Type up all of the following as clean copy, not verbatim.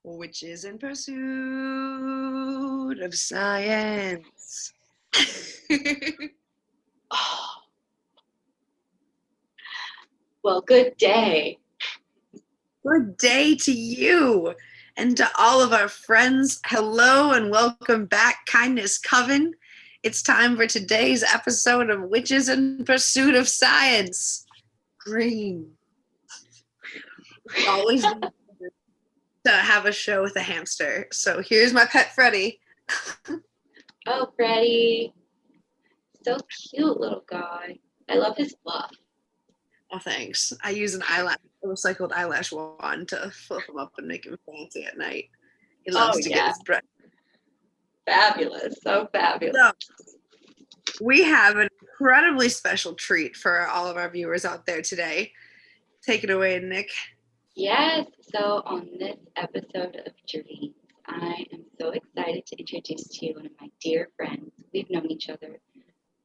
Witches in pursuit of science. Oh, well, good day. Good day to you and to all of our friends. Hello and welcome back, Kindness Coven. It's time for today's episode of Witches in Pursuit of Science. Green. Always to have a show with a hamster. So here's my pet Freddy. Oh, Freddie. So cute, little guy. I love his fluff. Oh, thanks. I use a recycled eyelash wand to flip him up and make him fancy at night. He loves to get his breath. Fabulous. So fabulous. So, we have an incredibly special treat for all of our viewers out there today. Take it away, Nick. Yes. So on this episode of Dreams, I am so excited to introduce to you one of my dear friends. We've known each other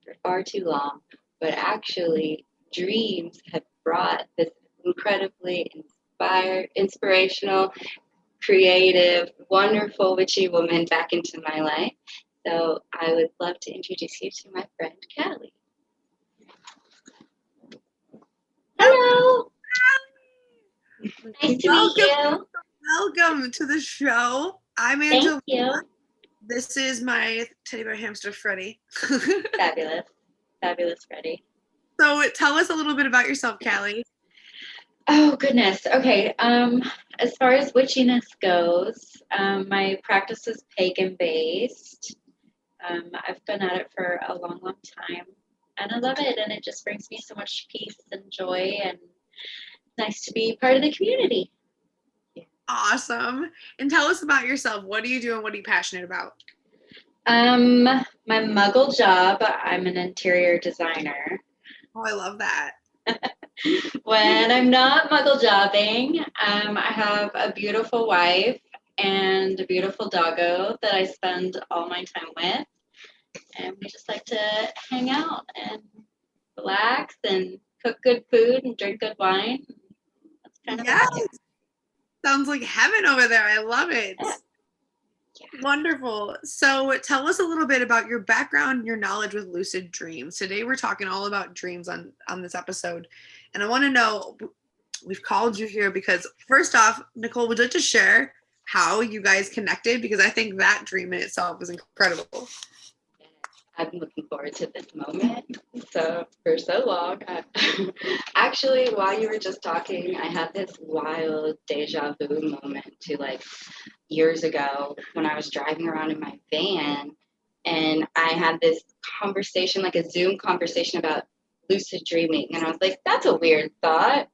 for far too long, but actually Dreams have brought this incredibly inspirational, creative, wonderful witchy woman back into my life. So I would love to introduce you to my friend, Callie. Hello. Nice to meet you. Welcome to the show. I'm Angelico. Thank you. This is my teddy bear hamster, Freddy. Fabulous. Fabulous, Freddie. So tell us a little bit about yourself, Callie. Oh, goodness. Okay. As far as witchiness goes, my practice is pagan-based. I've been at it for a long, long time, and I love it, and it just brings me so much peace and joy, and nice to be part of the community. Awesome. And tell us about yourself. What do you do and what are you passionate about? My muggle job, I'm an interior designer. Oh, I love that. When I'm not muggle jobbing, I have a beautiful wife and a beautiful doggo that I spend all my time with. And we just like to hang out and relax and cook good food and drink good wine. That's kind of it. Sounds like heaven over there. I love it. Yeah. Wonderful. So tell us a little bit about your background and your knowledge with Lucid Dreams. Today we're talking all about dreams on this episode. And I want to know, we've called you here because first off, Nicole, would you like to share how you guys connected? Because I think that dream in itself is incredible. I've been looking forward to this moment for so long. Actually, while you were just talking, I had this wild deja vu moment to like years ago when I was driving around in my van and I had this conversation, like a Zoom conversation about lucid dreaming. And I was like, that's a weird thought.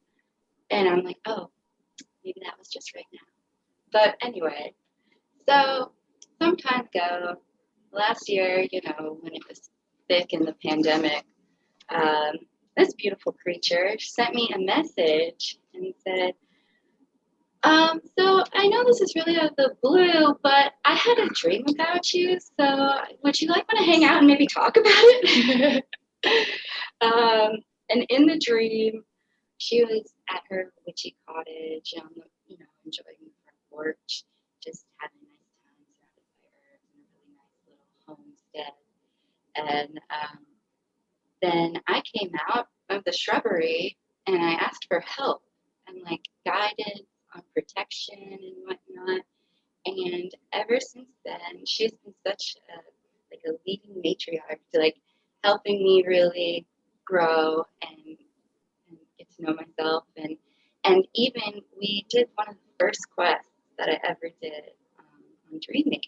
And I'm like, oh, maybe that was just right now. But anyway, so some time ago, last year, when it was thick in the pandemic, this beautiful creature sent me a message and said, so I know this is really out of the blue, but I had a dream about you, so would you like me to hang out and maybe talk about it? And in the dream, she was at her witchy cottage, enjoying her porch, just having a nice time surrounded by herbs in a really nice little homestead. And then I came out of the shrubbery and I asked for help and like guidance on protection and whatnot. And ever since then, she's been such a leading matriarch to like helping me really grow and get to know myself. And even we did one of the first quests that I ever did on dreaming,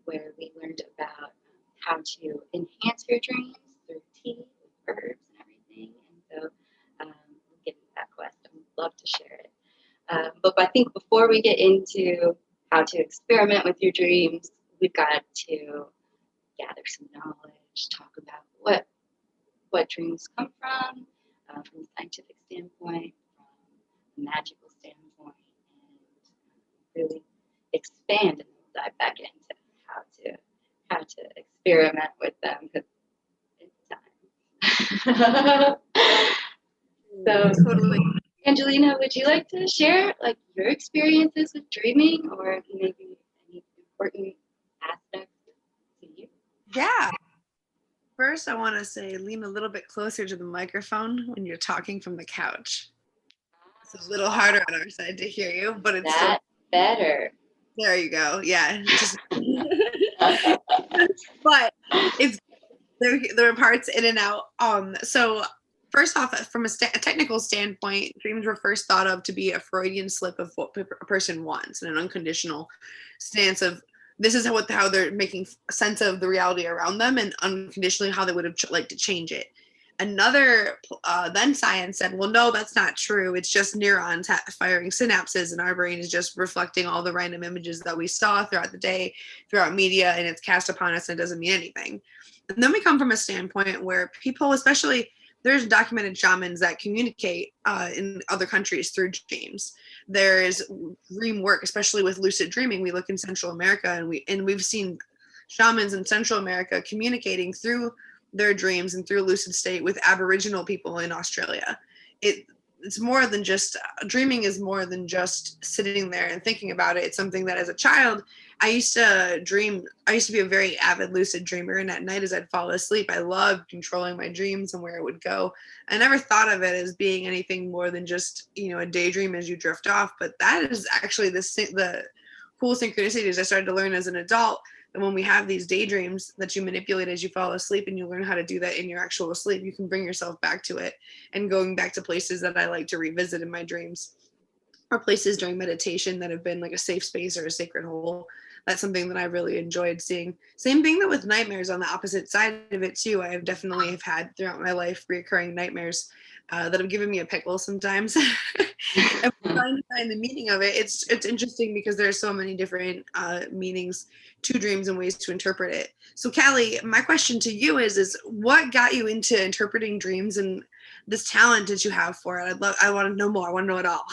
where we learned about how to enhance your dreams through tea, herbs, and everything. And so we'll get into that quest. I would love to share it. But I think before we get into how to experiment with your dreams, we've got to gather some knowledge, talk about what dreams come from a scientific standpoint, from a magical standpoint, and really expand and dive back into how to experiment with them because it's time. So totally. Angelina, would you like to share like your experiences with dreaming or maybe any important aspects to you? Yeah. First, I want to say lean a little bit closer to the microphone when you're talking from the couch. It's a little harder on our side to hear you, but it's still That better. there. You go. Yeah. Just, but it's there are parts in and out. So first off, from a technical standpoint, dreams were first thought of to be a Freudian slip of what a person wants and an unconditional stance of this is how they're making sense of the reality around them and unconditionally how they would have liked to change it. Another then science said, well, no, that's not true. It's just neurons firing synapses, and our brain is just reflecting all the random images that we saw throughout the day, throughout media, and it's cast upon us and it doesn't mean anything. And then we come from a standpoint where people, especially there's documented shamans that communicate in other countries through dreams. There's dream work, especially with lucid dreaming. We look in Central America and we've seen shamans in Central America communicating through their dreams and through lucid state with Aboriginal people in Australia. It's more than just dreaming is more than just sitting there and thinking about it. It's something that as a child I used to dream. I used to be a very avid lucid dreamer, and at night as I'd fall asleep, I loved controlling my dreams and where it would go. I never thought of it as being anything more than just a daydream as you drift off. But that is actually the cool synchronicities I started to learn as an adult. And when we have these daydreams that you manipulate as you fall asleep, and you learn how to do that in your actual sleep, you can bring yourself back to it. And going back to places that I like to revisit in my dreams, or places during meditation that have been like a safe space or a sacred hole. That's something that I really enjoyed seeing. Same thing that with nightmares on the opposite side of it too. I have definitely have had throughout my life reoccurring nightmares that have given me a pickle sometimes. And trying to find the meaning of it, it's interesting because there's so many different meanings to dreams and ways to interpret it. So Callie, my question to you is what got you into interpreting dreams and this talent that you have for it? I want to know more. I want to know it all.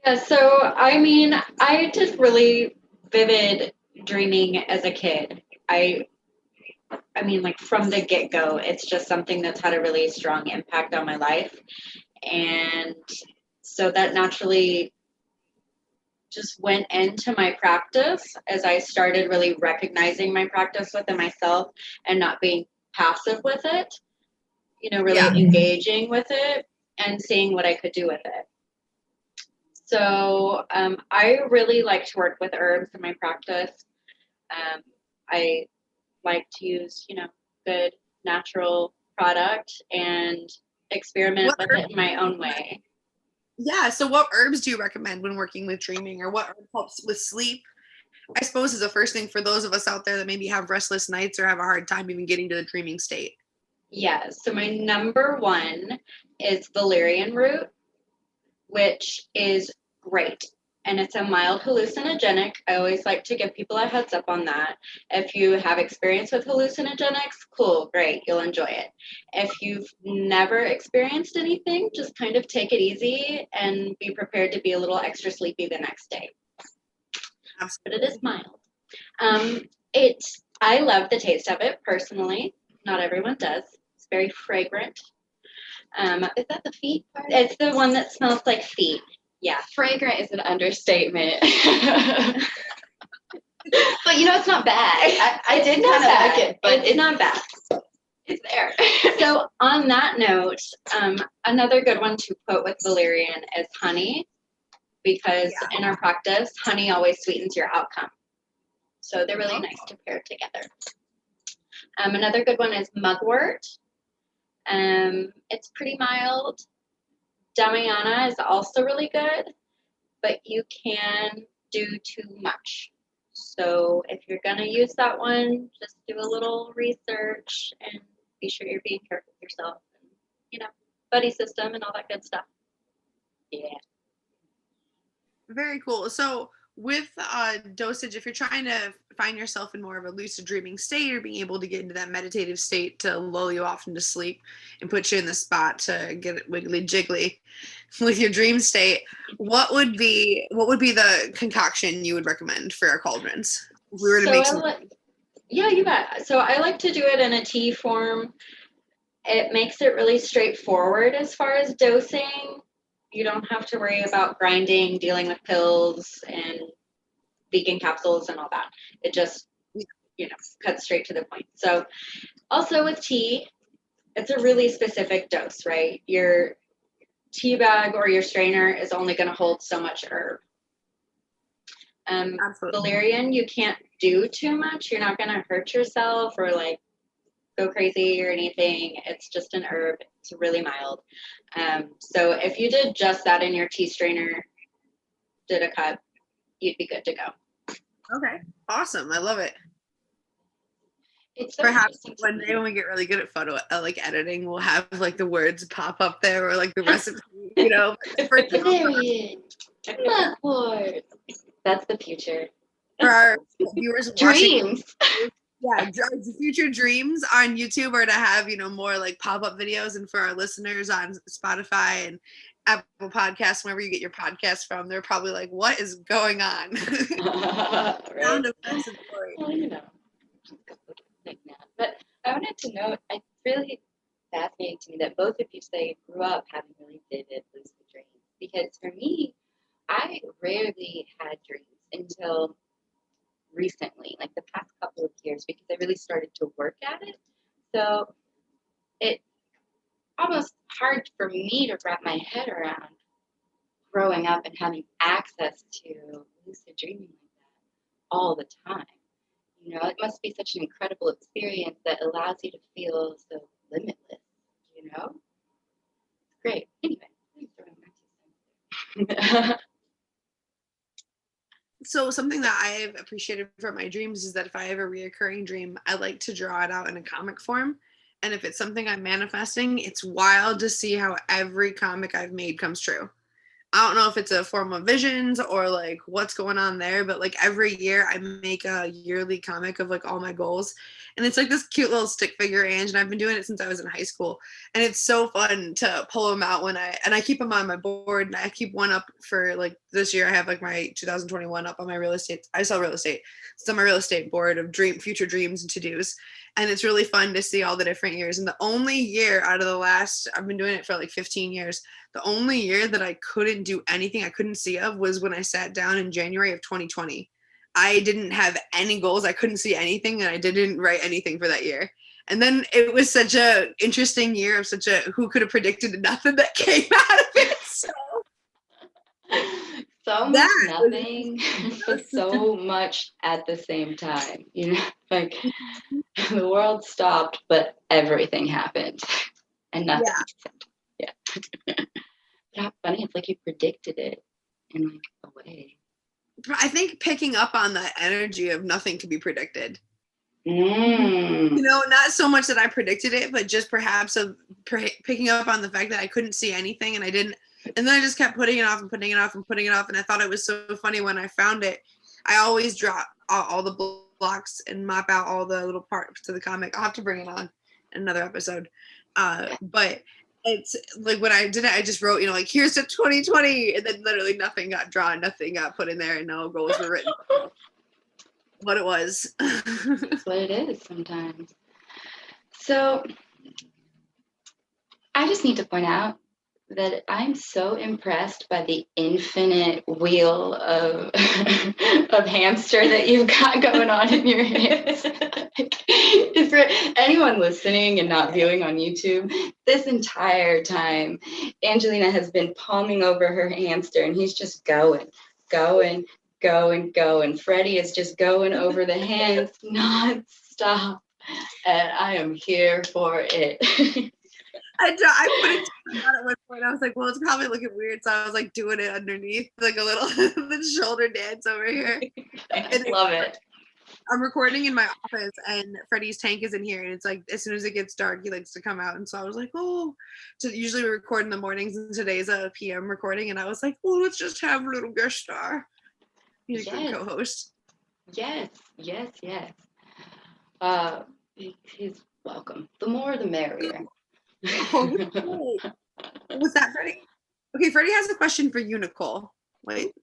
Yeah, so I mean, I did really vivid dreaming as a kid. I mean, like from the get-go, it's just something that's had a really strong impact on my life. And so that naturally just went into my practice as I started really recognizing my practice within myself and not being passive with it, really engaging with it and seeing what I could do with it. So I really like to work with herbs in my practice. I like to use, good natural product and experiment with it in my own way. Yeah. So what herbs do you recommend when working with dreaming, or what herb helps with sleep? I suppose is the first thing for those of us out there that maybe have restless nights or have a hard time even getting to the dreaming state. Yeah. So my number one is valerian root, which is great. And it's a mild hallucinogenic. I always like to give people a heads up on that. If you have experience with hallucinogenics, cool, great, you'll enjoy it. If you've never experienced anything, just kind of take it easy and be prepared to be a little extra sleepy the next day. Absolutely. But it is mild. I love the taste of it personally. Not everyone does. It's very fragrant. Is that the feet part? It's the one that smells like feet. Yeah. Fragrant is an understatement. But it's not bad. I did kind of like it, but it's not bad. It's there. So on that note, another good one to put with valerian is honey, because in our practice, honey always sweetens your outcome. So they're really nice to pair together. Another good one is mugwort. It's pretty mild. Damiana is also really good, but you can do too much. So if you're going to use that one, just do a little research and be sure you're being careful with yourself and, buddy system and all that good stuff. Yeah. Very cool. So with dosage, if you're trying to find yourself in more of a lucid dreaming state, or being able to get into that meditative state to lull you off into sleep and put you in the spot to get it wiggly jiggly with your dream state, what would be the concoction you would recommend for our cauldrons if we were to make some? Yeah, you bet. So I like to do it in a tea form. It makes it really straightforward as far as dosing. You don't have to worry about grinding, dealing with pills and vegan capsules and all that. It just, cuts straight to the point. So also with tea, it's a really specific dose, right? Your tea bag or your strainer is only going to hold so much herb. Absolutely. Valerian, you can't do too much. You're not going to hurt yourself or like go crazy or anything. It's just an herb. It's really mild. So if you did just that in your tea strainer, did a cup, you'd be good to go. Okay. Awesome. I love it. It's so Perhaps interesting to one me. day when we get really good at photo like editing, we'll have like the words pop up there or like the recipe, you know. Valerian, mugwort. That's the future. For our viewers watching, Dreams. yeah, future dreams on YouTube are to have, more like pop-up videos, and for our listeners on Spotify and Apple Podcasts, wherever you get your podcasts from, they're probably like, what is going on? Sound effects and glory. Well, like that. But I wanted to know, it's really fascinating to me that both of you say grew up having really vivid lucid dreams. Because for me, I rarely had dreams until recently, like the past couple of years, because I really started to work at it. So it's almost hard for me to wrap my head around growing up and having access to lucid dreaming like that all the time. It must be such an incredible experience that allows you to feel so limitless, It's great. Anyway, thanks for my 2 cents there. So something that I've appreciated from my dreams is that if I have a reoccurring dream, I like to draw it out in a comic form. And if it's something I'm manifesting, it's wild to see how every comic I've made comes true. I don't know if it's a form of visions or like what's going on there, but like every year I make a yearly comic of like all my goals. And it's like this cute little stick figure, Ange, and I've been doing it since I was in high school. And it's so fun to pull them out and I keep them on my board, and I keep one up for like this year. I have like my 2021 up on my real estate. I sell real estate. It's on my real estate board of future dreams and to-dos. And it's really fun to see all the different years. And the only year out of the last, I've been doing it for like 15 years. The only year that I couldn't do anything, I couldn't see of, was when I sat down in January of 2020. I didn't have any goals. I couldn't see anything, and I didn't write anything for that year. And then it was such a interesting year of such a who could have predicted nothing that came out of it. So much nothing, but so much at the same time. Like the world stopped, but everything happened, and nothing. Yeah. But how funny! It's like you predicted it in like a way. I think picking up on that energy of nothing can be predicted. Not so much that I predicted it, but just perhaps of picking up on the fact that I couldn't see anything, and I didn't. And then I just kept putting it off and putting it off and putting it off. And I thought it was so funny when I found it. I always drop all the blocks and mop out all the little parts of the comic. I'll have to bring it on in another episode. But it's like when I did it, I just wrote, like, here's to 2020. And then literally nothing got drawn, nothing got put in there, and no goals were written. What it was. That's what it is sometimes. So I just need to point out that I'm so impressed by the infinite wheel of hamster that you've got going on in your hands. For anyone listening and not viewing on YouTube, this entire time, Angelina has been palming over her hamster, and he's just going. Freddie is just going over the hands non-stop, and I am here for it. I put it down at one point. I was like, well, it's probably looking weird. So I was like doing it underneath, like a little the shoulder dance over here. I love it. I'm recording in my office, and Freddie's tank is in here. And it's like, as soon as it gets dark, he likes to come out. And so I was like, so usually we record in the mornings, and today's a PM recording. And I was like, well, let's just have a little guest star. He's a good co-host. Yes. He's welcome. The more, the merrier. Oh, what's that, Freddie? Okay, Freddie has a question for you, Nicole. Wait.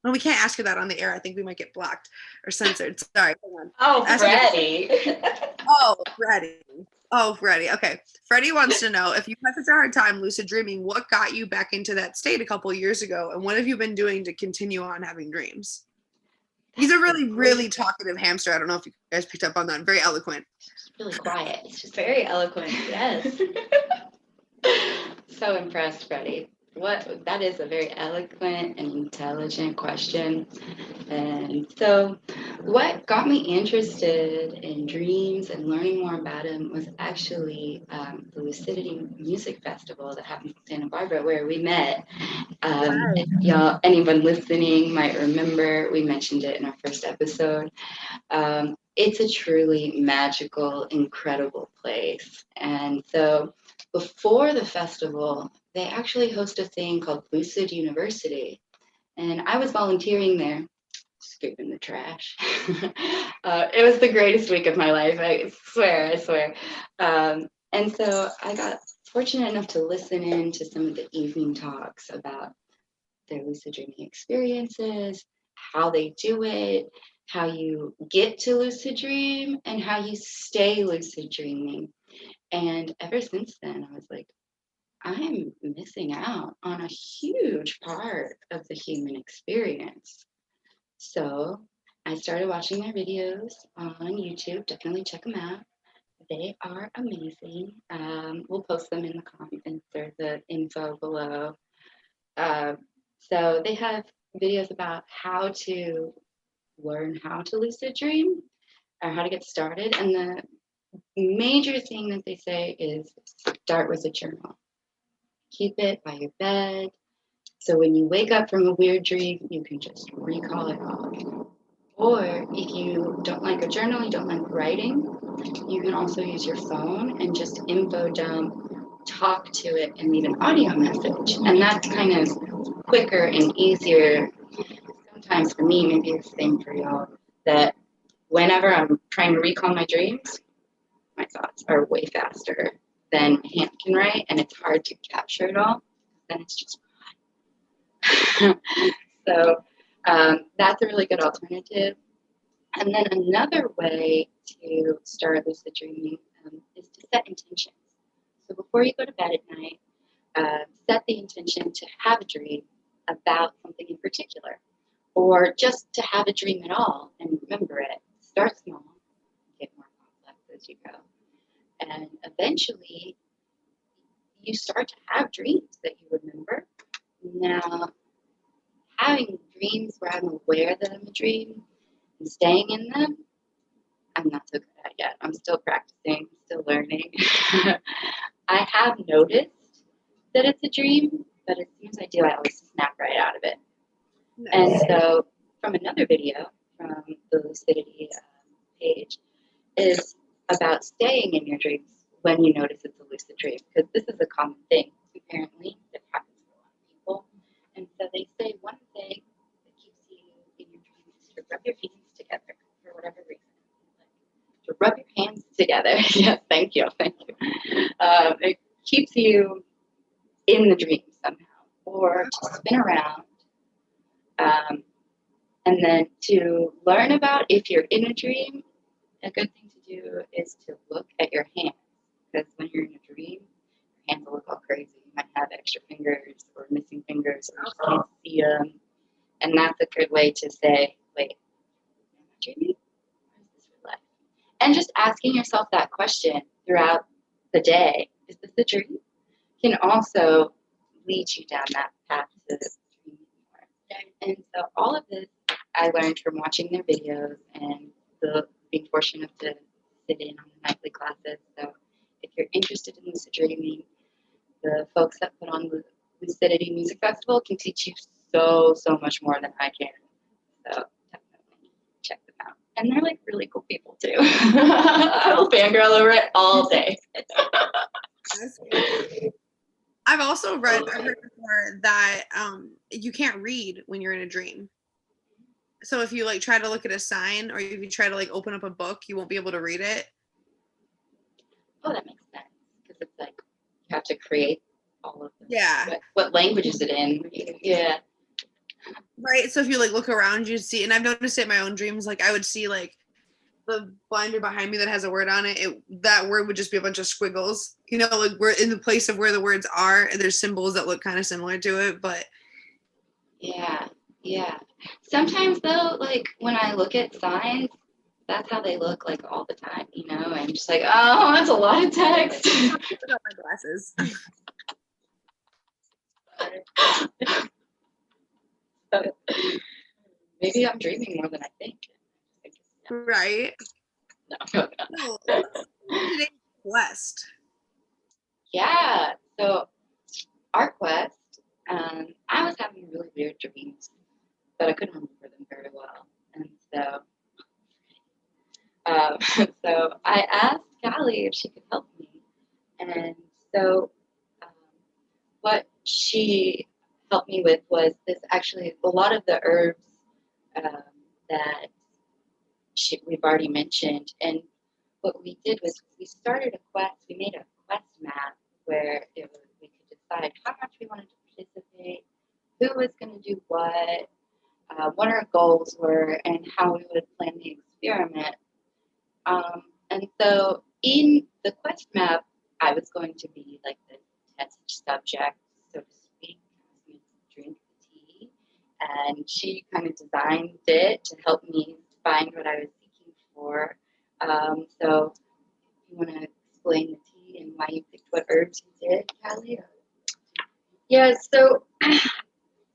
No, we can't ask her that on the air. I think we might get blocked or censored. Sorry. Hang on. Oh, Freddie. Oh, Freddie. Oh, Freddie. Okay. Freddie wants to know, if you had such a hard time lucid dreaming, what got you back into that state a couple of years ago? And what have you been doing to continue on having dreams? He's a really, really talkative hamster. I don't know if you guys picked up on that. Very eloquent. It's really quiet. It's just Very eloquent. yes. So impressed, Freddie. That is a very eloquent and intelligent question. And so what got me interested in dreams and learning more about them was actually the Lucidity Music Festival that happened in Santa Barbara, where we met. Y'all, anyone listening might remember, we mentioned it in our first episode. It's a truly magical, incredible place. And so before the festival, they actually host a thing called Lucid University. And I was volunteering there, scooping the trash. It was the greatest week of my life, I swear. And so I got fortunate enough to listen in to some of the evening talks about their lucid dreaming experiences, how they do it, how you get to lucid dream, and how you stay lucid dreaming. And ever since then, I was like, I'm missing out on a huge part of the human experience. So I started watching their videos on YouTube. Definitely check them out. They are amazing. We'll post them in the comments or the info below. So they have videos about how to learn how to lucid dream or how to get started. And the major thing that they say is start with a journal. Keep it by your bed. So when you wake up from a weird dream, you can just recall it all. Or if you don't like a journal, you don't like writing, you can also use your phone and just info dump, talk to it, and leave an audio message. And that's kind of quicker and easier. Sometimes for me, maybe it's the same for y'all, that whenever I'm trying to recall my dreams, my thoughts are way faster than hand can write, and it's hard to capture it all. Then it's just so that's a really good alternative. And then another way to start lucid dreaming is to set intentions. So before you go to bed at night, set the intention to have a dream about something in particular, or just to have a dream at all and remember it. Start small, get more complex as you go. And eventually, you start to have dreams that you remember. Now, having dreams where I'm aware that I'm a dream and staying in them, I'm not so good at yet. I'm still practicing, still learning. I have noticed that it's a dream, but as soon as I do, I always snap right out of it. Nice. And so, from another video from the Lucidity page, is about staying in your dreams when you notice it's a lucid dream, because this is a common thing, apparently, that happens to a lot of people. And so they say one thing that keeps you in your dreams is to rub your hands together for whatever reason. Like, to rub your hands together. Yes, thank you. It keeps you in the dream somehow, or to spin around. And then to learn about if you're in a dream, a good thing to do is to look at your hands, because when you're in a dream, your hands will look all crazy. You might have extra fingers or missing fingers, or you just can't see them. And that's a good way to say, wait, am I dreaming? Or is this real life? And just asking yourself that question throughout the day, is this a dream? Can also lead you down that path to dreaming more. And so all of this I learned from watching their videos and being fortunate to sit in on the nightly classes. So if you're interested in lucid dreaming, the folks that put on the Lucidity Music Festival can teach you so much more than I can. So definitely check them out. And they're like really cool people too. I will fangirl over it all day. I've also heard before that you can't read when you're in a dream. So if you like try to look at a sign, or if you try to like open up a book, you won't be able to read it. Oh, that makes sense, because it's like you have to create all of them. Yeah. What language is it in? Yeah. Right. So if you like look around, you see, and I've noticed it in my own dreams. Like I would see like the binder behind me that has a word on it, that word would just be a bunch of squiggles. You know, like we're in the place of where the words are, and there's symbols that look kind of similar to it, but Yeah, yeah. Sometimes though, like when I look at signs, that's how they look like all the time, you know, and just like, oh, that's a lot of text. I got my glasses. Maybe I'm dreaming more than I think. Right. No. So, today's quest. Yeah. So our quest, I was having really weird dreams, but I couldn't remember them very well, and so so I asked Callie if she could help me, and so um, what she helped me with was this. Actually, a lot of the herbs um, that we've already mentioned, and what we did was we started a quest. We made a quest map where we could decide how much we wanted to participate, who was going to do what our goals were, and how we would plan the experiment. And so in the quest map, I was going to be like the test subject, so to speak. I was going to drink the tea, and she kind of designed it to help me find what I was seeking for. So you want to explain the tea and why you picked what herbs you did, Callie? Yeah, so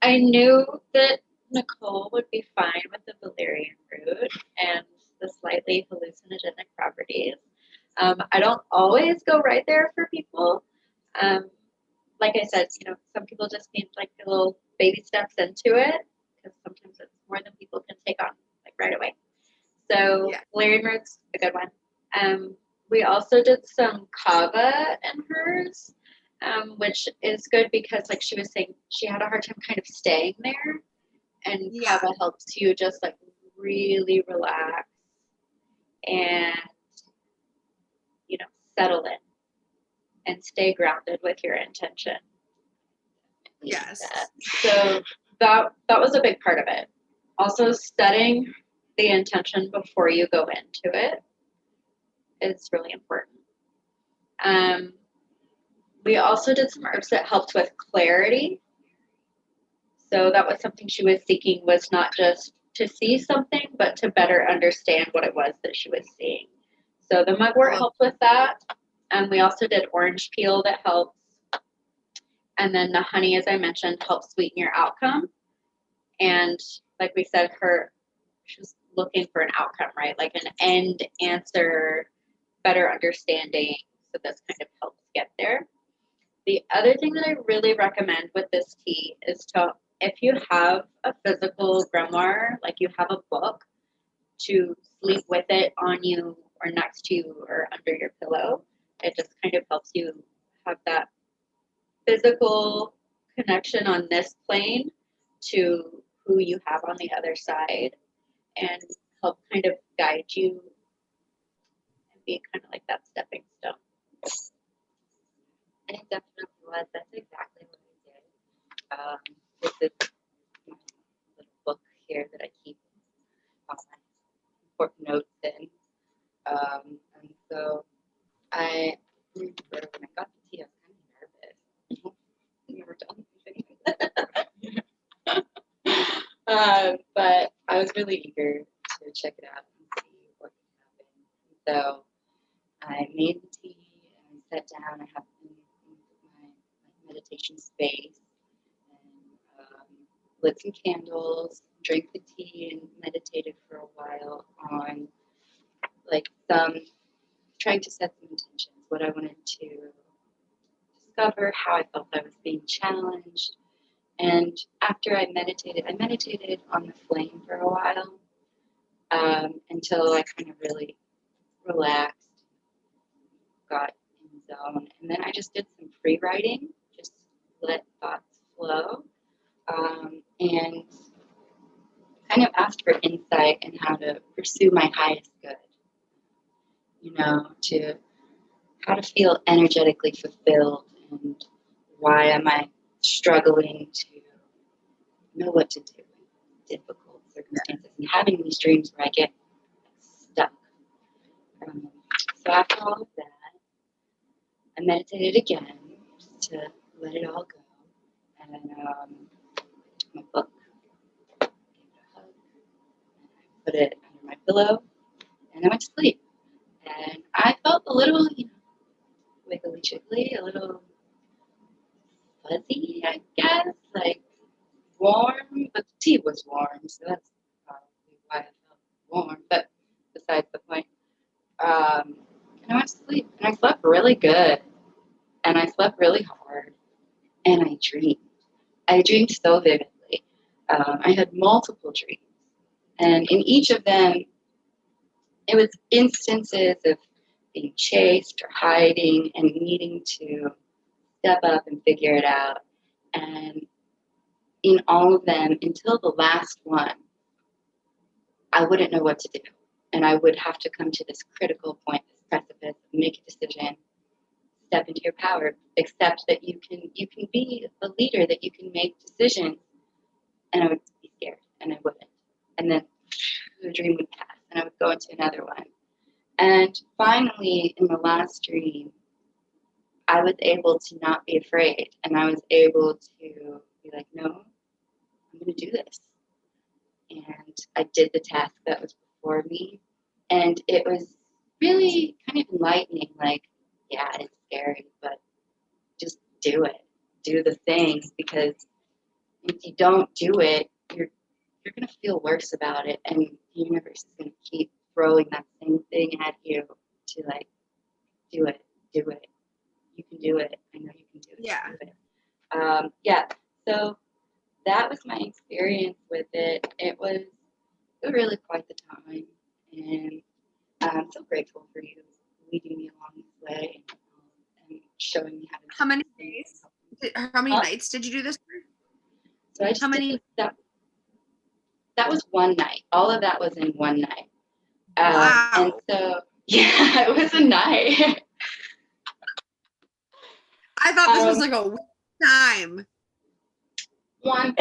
I knew that Nicole would be fine with the valerian root and the slightly hallucinogenic properties. I don't always go right there for people. Like I said, some people just need like a little baby steps into it because sometimes it's more than people can take on like right away. So Yeah. valerian root's a good one. We also did some kava in hers, which is good because like she was saying, she had a hard time kind of staying there, and Yeah. kava helps you just like really relax and settle in and stay grounded with your intention. Yes. So that was a big part of it. Also, setting the intention before you go into it is really important. We also did some herbs that helped with clarity. So that was something she was seeking, was not just to see something, but to better understand what it was that she was seeing. So the mugwort helped with that. And we also did orange peel that helps. And then the honey, as I mentioned, helps sweeten your outcome. And like we said, she was looking for an outcome, right? Like an end answer, better understanding. So this kind of helps get there. The other thing that I really recommend with this tea is if you have a physical grimoire, like you have a book, to sleep with it on you or next to you or under your pillow. It just kind of helps you have that physical connection on this plane to who you have on the other side and help kind of guide you and be kind of like that stepping stone. And it definitely was. That's exactly what I did. With this little book here that I keep all my important notes in. And so I remember when I got the tea, I was kind of nervous. Never done anything. But I was really eager to check it out and see what could happen. So I made the tea and I sat down. I have my meditation space and lit some candles, drank the tea, and meditated for a while on trying to set some intentions, what I wanted to discover, how I felt I was being challenged. And after I meditated on the flame for a while until I kind of really relaxed, got in the zone. And then I just did some free writing, just let thoughts flow, and kind of asked for insight in how to pursue my highest good, to how to feel energetically fulfilled and why am I struggling to know what to do in difficult circumstances and having these dreams where I get stuck So after all of that, I meditated again just to let it all go. And my book, gave it a hug, and I put it under my pillow, and I went to sleep. And I felt a little, wiggly jiggly, a little fuzzy, I guess, like warm, but the tea was warm, so that's probably why I felt warm, but besides the point. And I went to sleep, and I slept really good, and I slept really hard, and I dreamed. I dreamed so vividly. I had multiple dreams, and in each of them, it was instances of being chased or hiding and needing to step up and figure it out. And in all of them, until the last one, I wouldn't know what to do. And I would have to come to this critical point, this precipice, make a decision, step into your power, accept that you can be a leader, that you can make decisions. And I would be scared, and I wouldn't. And then the dream would pass, and I would go into another one. And finally, in the last dream, I was able to not be afraid, and I was able to be like, no, I'm going to do this. And I did the task that was before me, and it was really kind of enlightening. Like, yeah, it's scary, but just do it. Do the thing, because if you don't do it, you're going to feel worse about it, and the universe is going to keep throwing that same thing at you to like, do it. You can do it. I know you can do it. Yeah. Do it. Yeah. So that was my experience with it. It was really quite the time, and I'm so grateful for you leading me along this way and showing me how to. How many days? How many nights did you do this for? So I just did that. That was one night. All of that was in one night. Wow. And so, yeah, it was a night. I thought this was like a week time. One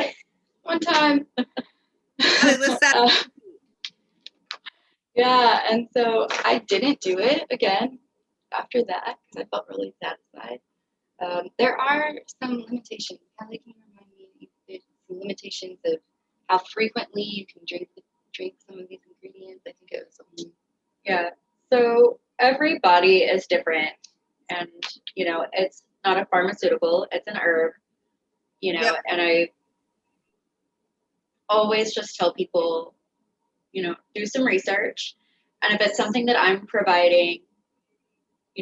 time. Like, yeah, and so I didn't do it again after that because I felt really satisfied. There are some limitations. Kelly, can you remind me? There's some limitations of how frequently you can drink some of these ingredients. I think it was only. Yeah. So every body is different, and it's not a pharmaceutical; it's an herb. Yep. And I always just tell people, do some research, and if it's something that I'm providing,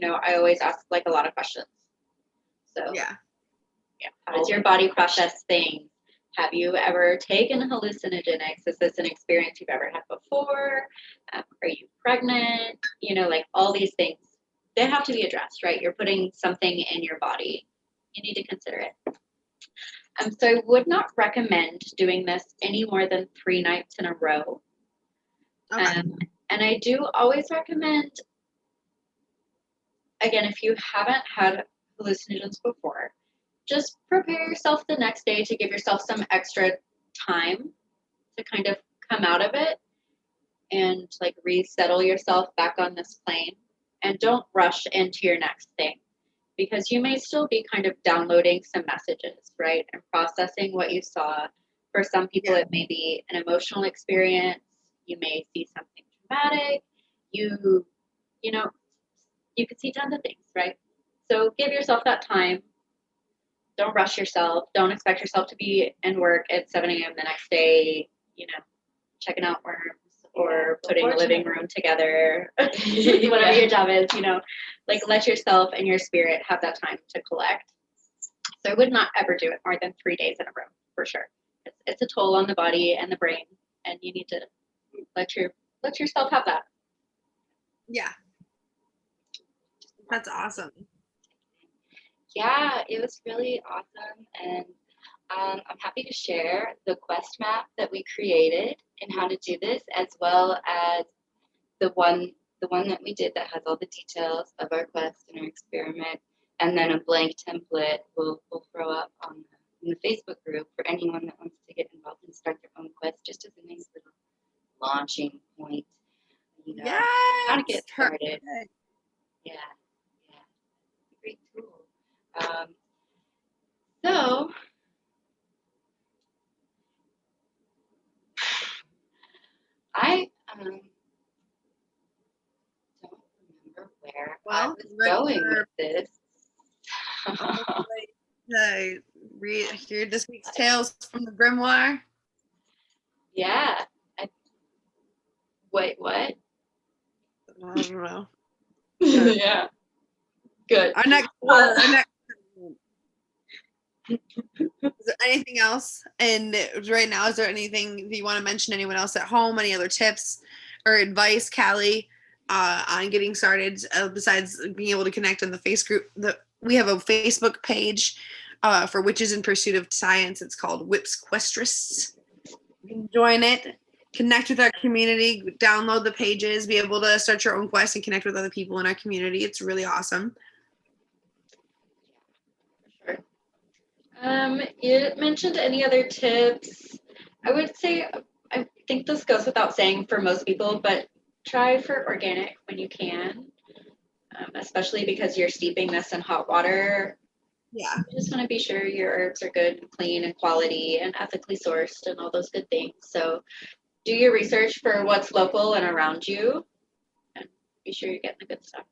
I always ask like a lot of questions. So Yeah. How does your body process things? Have you ever taken hallucinogenics? Is this an experience you've ever had before? Are you pregnant? Like all these things, they have to be addressed, right? You're putting something in your body. You need to consider it. So I would not recommend doing this any more than 3 nights in a row. Okay. And I do always recommend, again, if you haven't had hallucinogens before, just prepare yourself the next day to give yourself some extra time to kind of come out of it and like resettle yourself back on this plane. And don't rush into your next thing, because you may still be kind of downloading some messages, right? And processing what you saw. For some people, it may be an emotional experience. You may see something traumatic. You could see tons of things, right? So give yourself that time. Don't rush yourself. Don't expect yourself to be in work at 7 a.m. the next day, checking out worms or putting a living room together, whatever your job is, like let yourself and your spirit have that time to collect. So I would not ever do it more than 3 days in a row, for sure. It's a toll on the body and the brain, and you need to let yourself have that. Yeah. That's awesome. Yeah, it was really awesome, and I'm happy to share the quest map that we created and how to do this, as well as the one that we did that has all the details of our quest and our experiment, and then a blank template we'll throw up in the Facebook group for anyone that wants to get involved and start their own quest, just as a nice little launching point. Yes. How to get started. Perfect. Yeah, yeah, great tool. So I don't remember where I was going with this. Hear this week's tales from the grimoire. Yeah. Wait, what? I don't know. Yeah. Good. Our next. Is there anything else? And right now, is there anything that you want to mention? Anyone else at home? Any other tips or advice, Callie, on getting started? Besides being able to connect in the we have a Facebook page for Witches in Pursuit of Science. It's called WiPS Questrists. You can join it, connect with our community, download the pages, be able to start your own quest and connect with other people in our community. It's really awesome. You mentioned any other tips? I would say, I think this goes without saying for most people, but try for organic when you can, especially because you're steeping this in hot water. Yeah. You just want to be sure your herbs are good and clean and quality and ethically sourced and all those good things. So do your research for what's local and around you and be sure you're getting the good stuff.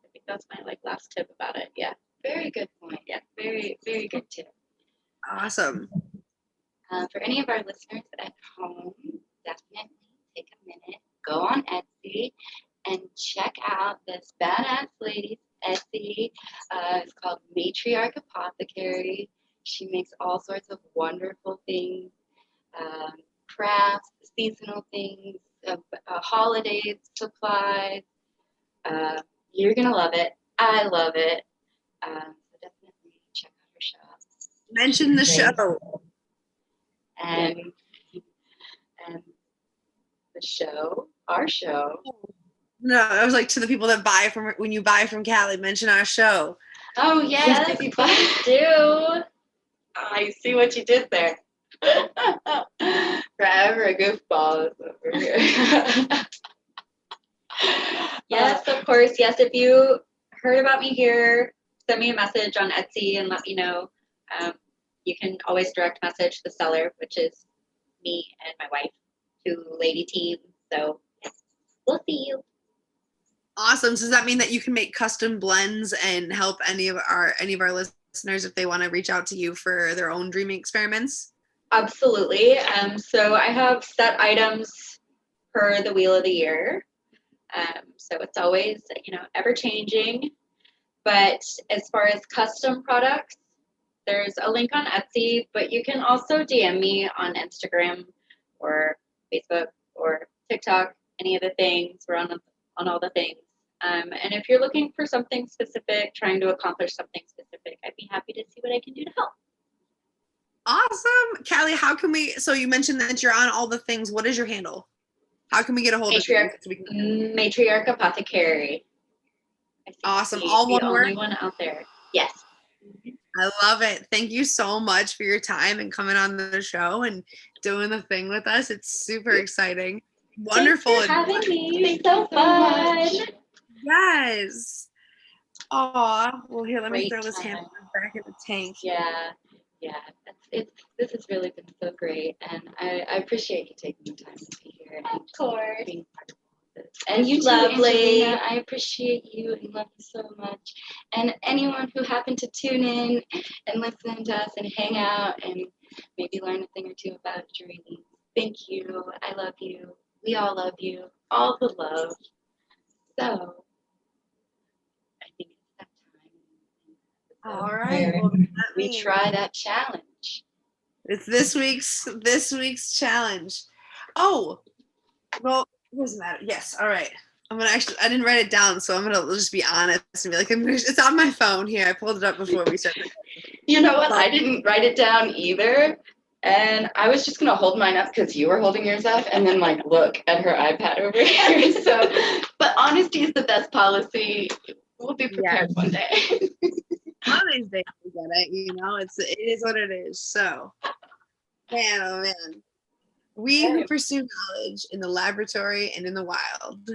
I think that's my last tip about it. Yeah. Very good point. Yeah, very, very good tip. Awesome. For any of our listeners at home, definitely take a minute, go on Etsy, and check out this badass lady's Etsy. It's called Matriarch Apothecary. She makes all sorts of wonderful things, crafts, seasonal things, holiday supplies. You're going to love it. I love it. So definitely check out her shop. Mention the show. And the show, our show. No, I was like to the people that buy from when you buy from Callie, mention our show. Oh yes, Please do. I see what you did there. Forever a goofball is over here. Yes, of course. Yes, if you heard about me here, send me a message on Etsy and let me know. You can always direct message the seller, which is me and my wife, to Lady Team. So yes, we'll see you. Awesome. So does that mean that you can make custom blends and help any of our listeners if they want to reach out to you for their own dreaming experiments? Absolutely. So I have set items per the wheel of the year. So it's always, ever changing. But as far as custom products, there's a link on Etsy, but you can also DM me on Instagram or Facebook or TikTok, any of the things. We're on all the things. And if you're looking for something specific, trying to accomplish something specific, I'd be happy to see what I can do to help. Awesome. Callie, how can we, so you mentioned that you're on all the things. What is your handle? How can we get a hold of you? Matriarch Apothecary. Awesome. All one word? The only one out there. Yes. I love it. Thank you so much for your time and coming on the show and doing the thing with us. It's super exciting. Wonderful. Thanks for having me. So fun. Yes. Aw. Well, here, let me throw this hamster back in the tank. Yeah. This has really been so great, and I appreciate you taking the time to be here. And of course. Being part of this. And you too, lovely. Angelina, I appreciate you and love you so much. And anyone who happened to tune in and listen to us and hang out and maybe learn a thing or two about dreaming, thank you. I love you. We all love you. All the love. So I think it's that time. All right. Well, we try that challenge. It's this week's challenge. Oh, well, it doesn't matter. Yes. All right. I didn't write it down, so I'm gonna just be honest and be like, it's on my phone here. I pulled it up before we started. You know what? I didn't write it down either, and I was just gonna hold mine up because you were holding yours up, and then look at her iPad over here. So, but honesty is the best policy. We'll be prepared one day. One of these days we get it. It is what it is. So, man, oh man, we who pursue knowledge in the laboratory and in the wild.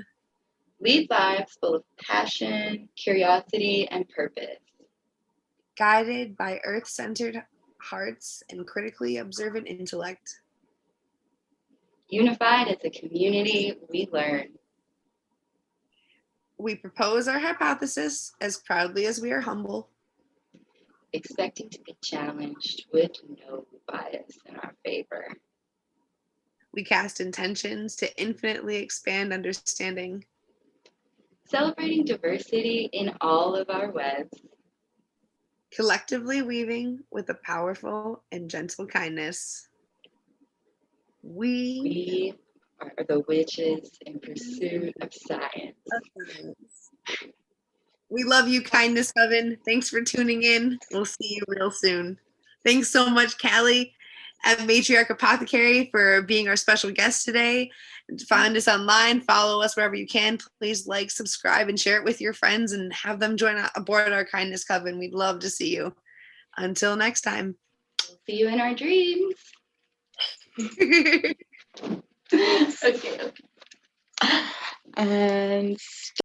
Lead lives full of passion, curiosity, and purpose. Guided by earth-centered hearts and critically observant intellect. Unified as a community, we learn. We propose our hypothesis as proudly as we are humble. Expecting to be challenged with no bias in our favor. We cast intentions to infinitely expand understanding. Celebrating diversity in all of our webs. Collectively weaving with a powerful and gentle kindness. We are the witches in pursuit of science. We love you, Kindness Coven. Thanks for tuning in. We'll see you real soon. Thanks so much, Callie at Matriarch Apothecary, for being our special guest today. Find us online, follow us wherever you can. Please like, subscribe, and share it with your friends and have them join aboard our Kindness Coven. We'd love to see you. Until next time. We'll see you in our dreams. Okay. And